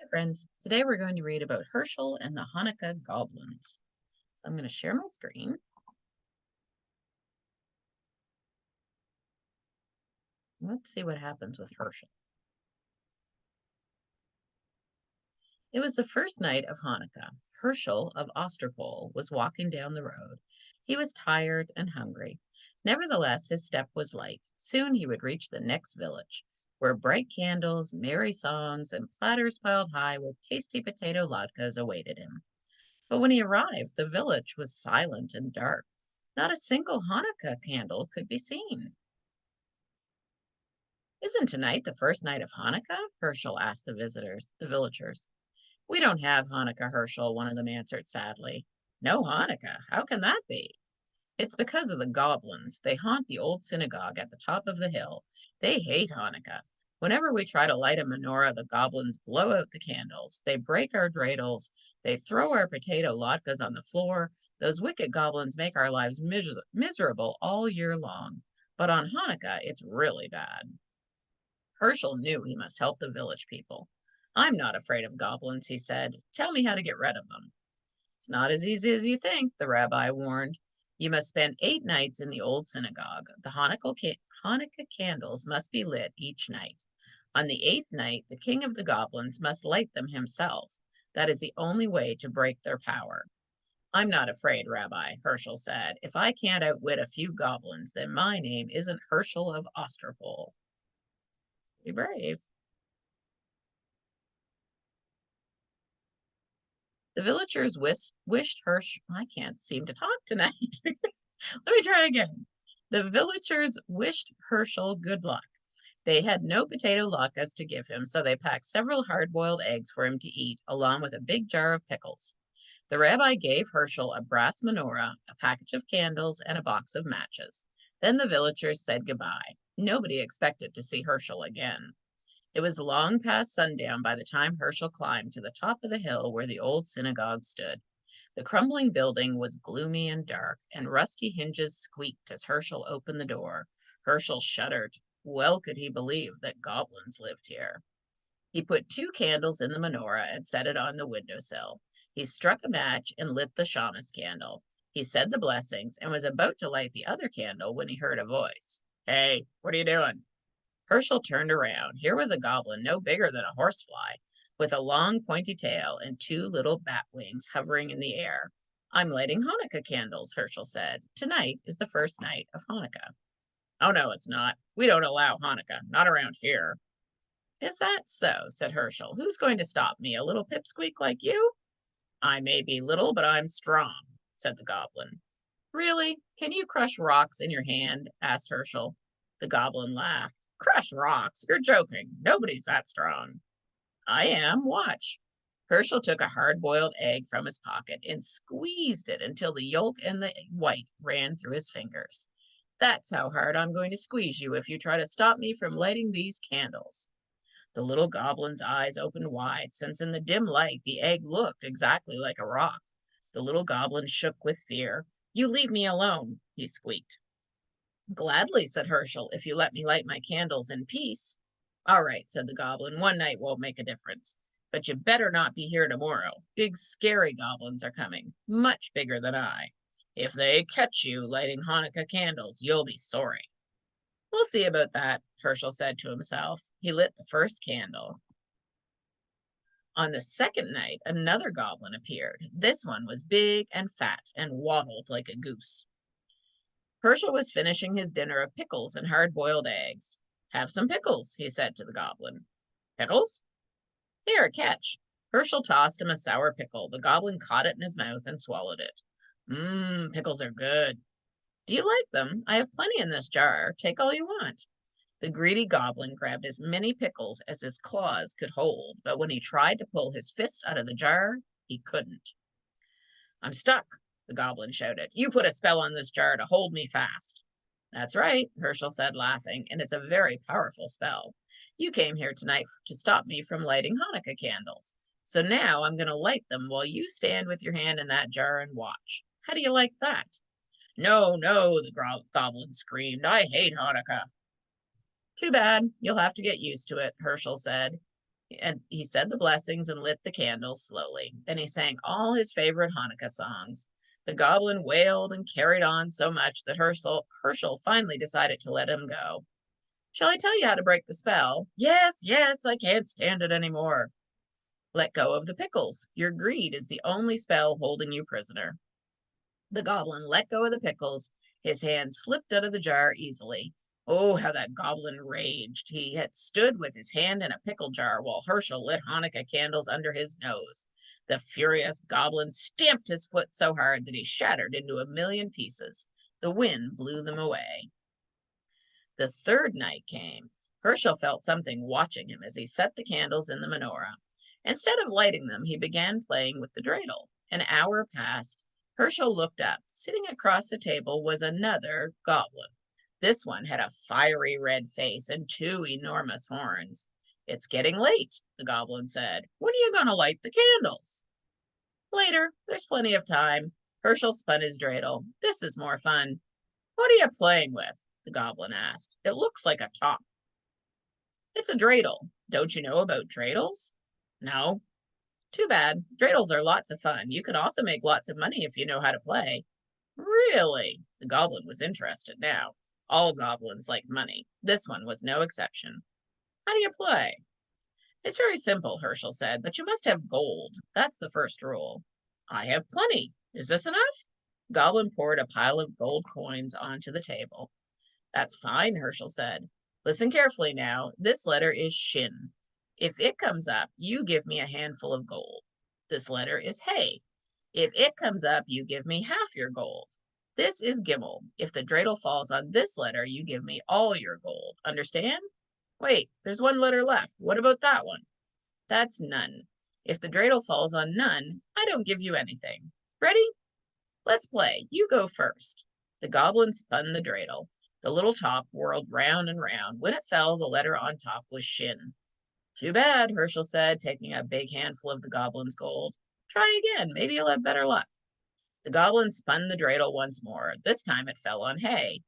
Friends, today we're going to read about Herschel and the Hanukkah Goblins. So I'm going to share my screen. Let's see what happens with Herschel. It was the first night of Hanukkah. Herschel of Osterpol was walking down the road. He was tired and hungry. Nevertheless, his step was light. Soon he would reach the next village, where bright candles, merry songs, and platters piled high with tasty potato latkes awaited him. But when he arrived, the village was silent and dark. Not a single Hanukkah candle could be seen. Isn't tonight the first night of Hanukkah? Herschel asked the villagers. We don't have Hanukkah, Herschel, one of them answered sadly. No Hanukkah? How can that be? It's because of the goblins. They haunt the old synagogue at the top of the hill. They hate Hanukkah. Whenever we try to light a menorah, the goblins blow out the candles. They break our dreidels. They throw our potato latkes on the floor. Those wicked goblins make our lives miserable all year long. But on Hanukkah, it's really bad. Herschel knew he must help the village people. I'm not afraid of goblins, he said. Tell me how to get rid of them. It's not as easy as you think, the rabbi warned. You must spend 8 nights in the old synagogue. The Hanukkah candles must be lit each night. On the 8th night, the king of the goblins must light them himself. That is the only way to break their power. I'm not afraid, Rabbi, Herschel said. If I can't outwit a few goblins, then my name isn't Herschel of Osterpol. Be brave. The villagers wished Herschel. I can't seem to talk tonight. Let me try again. The villagers wished Herschel good luck. They had no potato latkes to give him, so they packed several hard-boiled eggs for him to eat, along with a big jar of pickles. The rabbi gave Herschel a brass menorah, a package of candles, and a box of matches. Then the villagers said goodbye. Nobody expected to see Herschel again. It was long past sundown by the time Herschel climbed to the top of the hill where the old synagogue stood. The crumbling building was gloomy and dark, and rusty hinges squeaked as Herschel opened the door. Herschel shuddered. Well could he believe that goblins lived here. He put 2 candles in the menorah and set it on the windowsill. He struck a match and lit the shamus candle. He said the blessings and was about to light the other candle when he heard a voice. Hey, what are you doing? Herschel turned around. Here was a goblin no bigger than a horsefly, with a long pointy tail and 2 little bat wings hovering in the air. I'm lighting Hanukkah candles, Herschel said. Tonight is the first night of Hanukkah. Oh, no, it's not. We don't allow Hanukkah, not around here. Is that so? Said Herschel. Who's going to stop me, a little pipsqueak like you? I may be little, but I'm strong, said the goblin. Really? Can you crush rocks in your hand? Asked Herschel. The goblin laughed. Crush rocks? You're joking. Nobody's that strong. I am. Watch. Herschel took a hard-boiled egg from his pocket and squeezed it until the yolk and the white ran through his fingers. That's how hard I'm going to squeeze you if you try to stop me from lighting these candles. The little goblin's eyes opened wide, since in the dim light the egg looked exactly like a rock. The little goblin shook with fear. You leave me alone, he squeaked. Gladly, said Herschel, if you let me light my candles in peace. All right, said the goblin. 1 night won't make a difference. But you better not be here tomorrow. Big, scary goblins are coming, much bigger than I. If they catch you lighting Hanukkah candles, you'll be sorry. We'll see about that, Herschel said to himself. He lit the first candle. On the second night, another goblin appeared. This one was big and fat and waddled like a goose. Herschel was finishing his dinner of pickles and hard-boiled eggs. Have some pickles, he said to the goblin. Pickles? Here, catch. Herschel tossed him a sour pickle. The goblin caught it in his mouth and swallowed it. Pickles are good. Do you like them? I have plenty in this jar. Take all you want. The greedy goblin grabbed as many pickles as his claws could hold, but when he tried to pull his fist out of the jar, he couldn't. I'm stuck, the goblin shouted. You put a spell on this jar to hold me fast. That's right, Herschel said, laughing, and it's a very powerful spell. You came here tonight to stop me from lighting Hanukkah candles. So now I'm going to light them while you stand with your hand in that jar and watch. How do you like that? No, no, the goblin screamed. I hate Hanukkah. Too bad. You'll have to get used to it, Herschel said. And he said the blessings and lit the candles slowly. Then he sang all his favorite Hanukkah songs. The goblin wailed and carried on so much that Herschel finally decided to let him go. Shall I tell you how to break the spell? Yes, yes, I can't stand it any more. Let go of the pickles. Your greed is the only spell holding you prisoner. The goblin let go of the pickles. His hand slipped out of the jar easily. Oh, how that goblin raged. He had stood with his hand in a pickle jar while Herschel lit Hanukkah candles under his nose. The furious goblin stamped his foot so hard that he shattered into a million pieces. The wind blew them away. The third night came. Herschel felt something watching him as he set the candles in the menorah. Instead of lighting them, he began playing with the dreidel. An hour passed. Herschel looked up. Sitting across the table was another goblin. This one had a fiery red face and two enormous horns. It's getting late, the goblin said. When are you going to light the candles? Later. There's plenty of time. Herschel spun his dreidel. This is more fun. What are you playing with? The goblin asked. It looks like a top. It's a dreidel. Don't you know about dreidels? No. Too bad. Dreidels are lots of fun. You can also make lots of money if you know how to play. Really? The goblin was interested now. All goblins like money. This one was no exception. How do you play? It's very simple, Herschel said, but you must have gold. That's the first rule. I have plenty. Is this enough? Goblin poured a pile of gold coins onto the table. That's fine, Herschel said. Listen carefully now. This letter is Shin. If it comes up, you give me a handful of gold. This letter is Hey. If it comes up, you give me half your gold. This is Gimmel. If the dreidel falls on this letter, you give me all your gold. Understand? Wait, there's one letter left. What about that one? That's None. If the dreidel falls on None, I don't give you anything. Ready? Let's play. You go first. The goblin spun the dreidel. The little top whirled round and round. When it fell, the letter on top was Shin. Too bad, Herschel said, taking a big handful of the goblin's gold. Try again. Maybe you'll have better luck. The goblin spun the dreidel once more. This time it fell on Hay.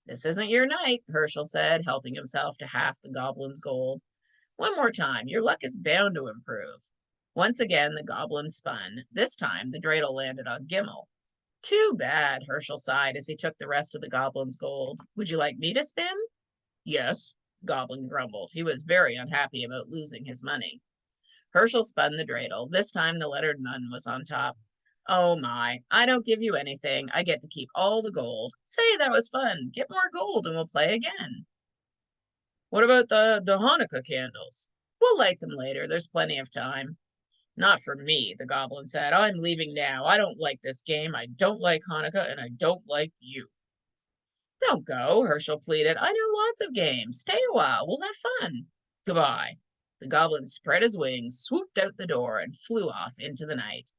This isn't your night, Herschel said, helping himself to half the goblin's gold. One more time. Your luck is bound to improve. Once again, the goblin spun. This time, the dreidel landed on Gimmel. Too bad, Herschel sighed as he took the rest of the goblin's gold. Would you like me to spin? Yes, Goblin grumbled. He was very unhappy about losing his money. Herschel spun the dreidel. This time the letter None was on top. Oh my, I don't give you anything. I get to keep all the gold. Say, that was fun. Get more gold and we'll play again. What about the Hanukkah candles? We'll light them later. There's plenty of time. Not for me, the goblin said. I'm leaving now. I don't like this game. I don't like Hanukkah, and I don't like you. Don't go, Herschel pleaded. I know lots of games. Stay a while. We'll have fun. Goodbye. The goblin spread his wings, swooped out the door, and flew off into the night.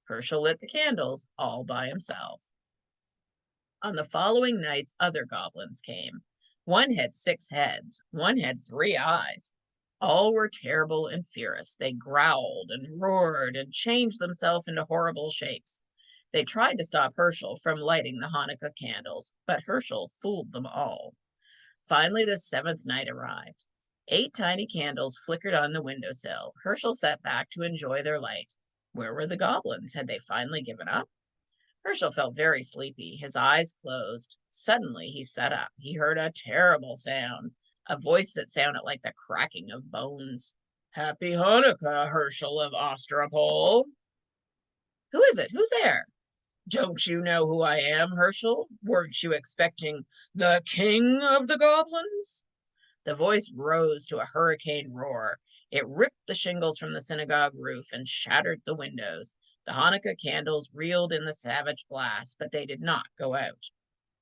Herschel lit the candles all by himself. On the following nights, other goblins came. One had 6 heads. One had 3 eyes. All were terrible and fierce. They growled and roared and changed themselves into horrible shapes. They tried to stop Herschel from lighting the Hanukkah candles, but Herschel fooled them all. Finally, the 7th night arrived. 8 tiny candles flickered on the windowsill. Herschel sat back to enjoy their light. Where were the goblins? Had they finally given up? Herschel felt very sleepy. His eyes closed. Suddenly, he sat up. He heard a terrible sound, a voice that sounded like the cracking of bones. Happy Hanukkah, Herschel of Ostropol. Who is it? Who's there? Don't you know who I am, Herschel? Weren't you expecting the king of the goblins? The voice rose to a hurricane roar. It ripped the shingles from the synagogue roof and shattered the windows. The Hanukkah candles reeled in the savage blast, but they did not go out.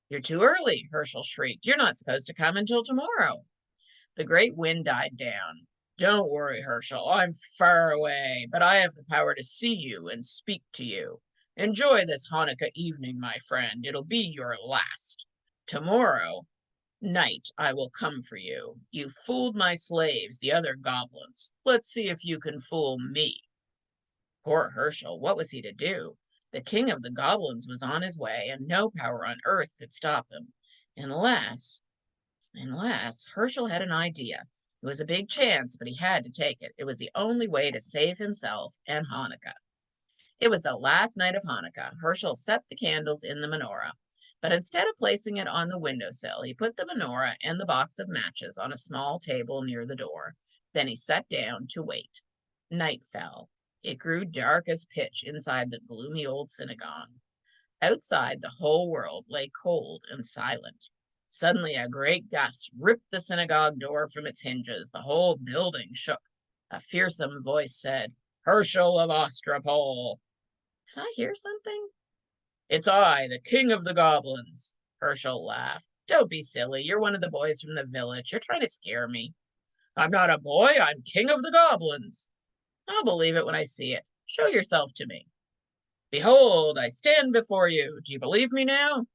You're too early, Herschel shrieked. You're not supposed to come until tomorrow. The great wind died down. Don't worry, Herschel. I'm far away, but I have the power to see you and speak to you. Enjoy this Hanukkah evening, my friend. It'll be your last. Tomorrow night I will come for you. You fooled my slaves, the other goblins. Let's see if you can fool me. Poor Herschel, what was he to do? The king of the goblins was on his way, and no power on earth could stop him. Unless Herschel had an idea. It was a big chance, but he had to take it. It was the only way to save himself and Hanukkah. It was the last night of Hanukkah. Hershel set the candles in the menorah, but instead of placing it on the windowsill, he put the menorah and the box of matches on a small table near the door. Then he sat down to wait. Night fell. It grew dark as pitch inside the gloomy old synagogue. Outside, the whole world lay cold and silent. Suddenly, a great gust ripped the synagogue door from its hinges. The whole building shook. A fearsome voice said, "Hershel of Ostropol." Did I hear something? "It's I, the king of the goblins." Hershel laughed. "Don't be silly. You're one of the boys from the village. You're trying to scare me." "I'm not a boy. I'm king of the goblins." "I'll believe it when I see it. Show yourself to me." "Behold, I stand before you. Do you believe me now?"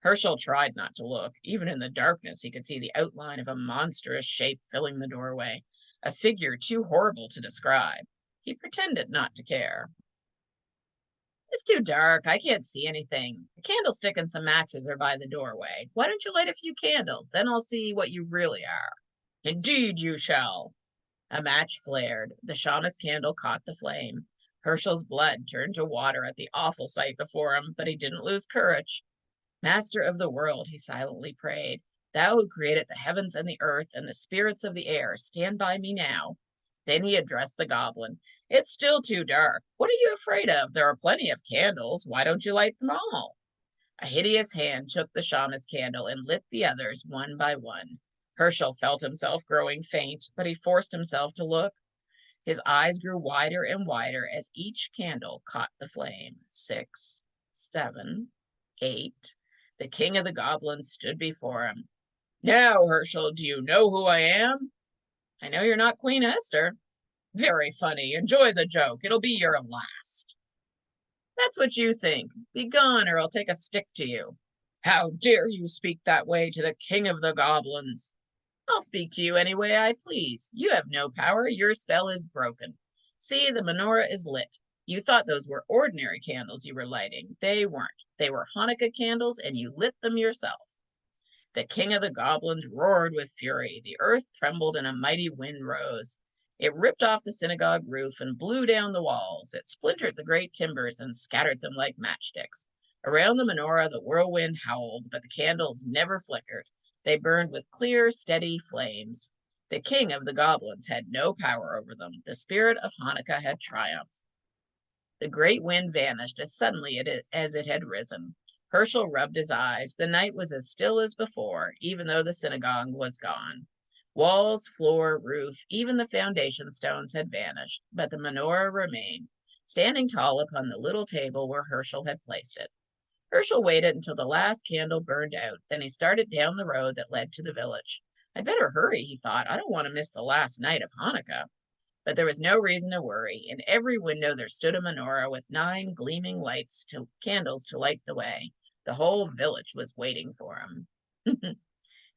Hershel tried not to look. Even in the darkness, he could see the outline of a monstrous shape filling the doorway, a figure too horrible to describe. He pretended not to care. "It's too dark. I can't see anything. A candlestick and some matches are by the doorway. Why don't you light a few candles? Then I'll see what you really are." "Indeed you shall." A match flared. The shamus candle caught the flame. Hershel's blood turned to water at the awful sight before him, but he didn't lose courage. "Master of the world," he silently prayed, "thou who created the heavens and the earth and the spirits of the air, stand by me now." Then he addressed the goblin. "It's still too dark. What are you afraid of? There are plenty of candles. Why don't you light them all?" A hideous hand took the shamus candle and lit the others one by one. Hershel felt himself growing faint, but he forced himself to look. His eyes grew wider and wider as each candle caught the flame. 6, 7, 8. The king of the goblins stood before him. "Now, Hershel, do you know who I am?" "I know you're not Queen Esther." "Very funny. Enjoy the joke. It'll be your last." "That's what you think. Begone, or I'll take a stick to you." "How dare you speak that way to the king of the goblins?" "I'll speak to you any way I please. You have no power. Your spell is broken. See, the menorah is lit. You thought those were ordinary candles you were lighting. They weren't. They were Hanukkah candles, and you lit them yourself." The king of the goblins roared with fury. The earth trembled and a mighty wind rose. It ripped off the synagogue roof and blew down the walls. It splintered the great timbers and scattered them like matchsticks. Around the menorah, the whirlwind howled, but the candles never flickered. They burned with clear, steady flames. The king of the goblins had no power over them. The spirit of Hanukkah had triumphed. The great wind vanished as suddenly as it had risen. Hershel rubbed his eyes. The night was as still as before, even though the synagogue was gone. Walls, floor, roof, even the foundation stones had vanished, but the menorah remained, standing tall upon the little table where Hershel had placed it. Hershel waited until the last candle burned out. Then he started down the road that led to the village. "I'd better hurry," he thought. "I don't want to miss the last night of Hanukkah." But there was no reason to worry. In every window there stood a menorah with 9 gleaming candles to light the way. The whole village was waiting for him.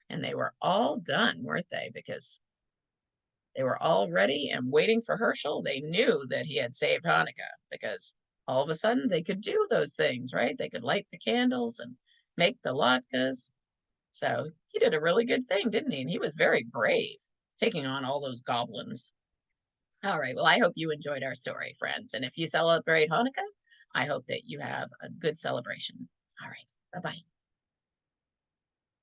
And they were all done, weren't they? Because they were all ready and waiting for Hershel. They knew that he had saved Hanukkah because all of a sudden they could do those things, right? They could light the candles and make the latkes. So he did a really good thing, didn't he? And he was very brave, taking on all those goblins. All right. Well, I hope you enjoyed our story, friends. And if you celebrate Hanukkah, I hope that you have a good celebration. All right. Bye bye.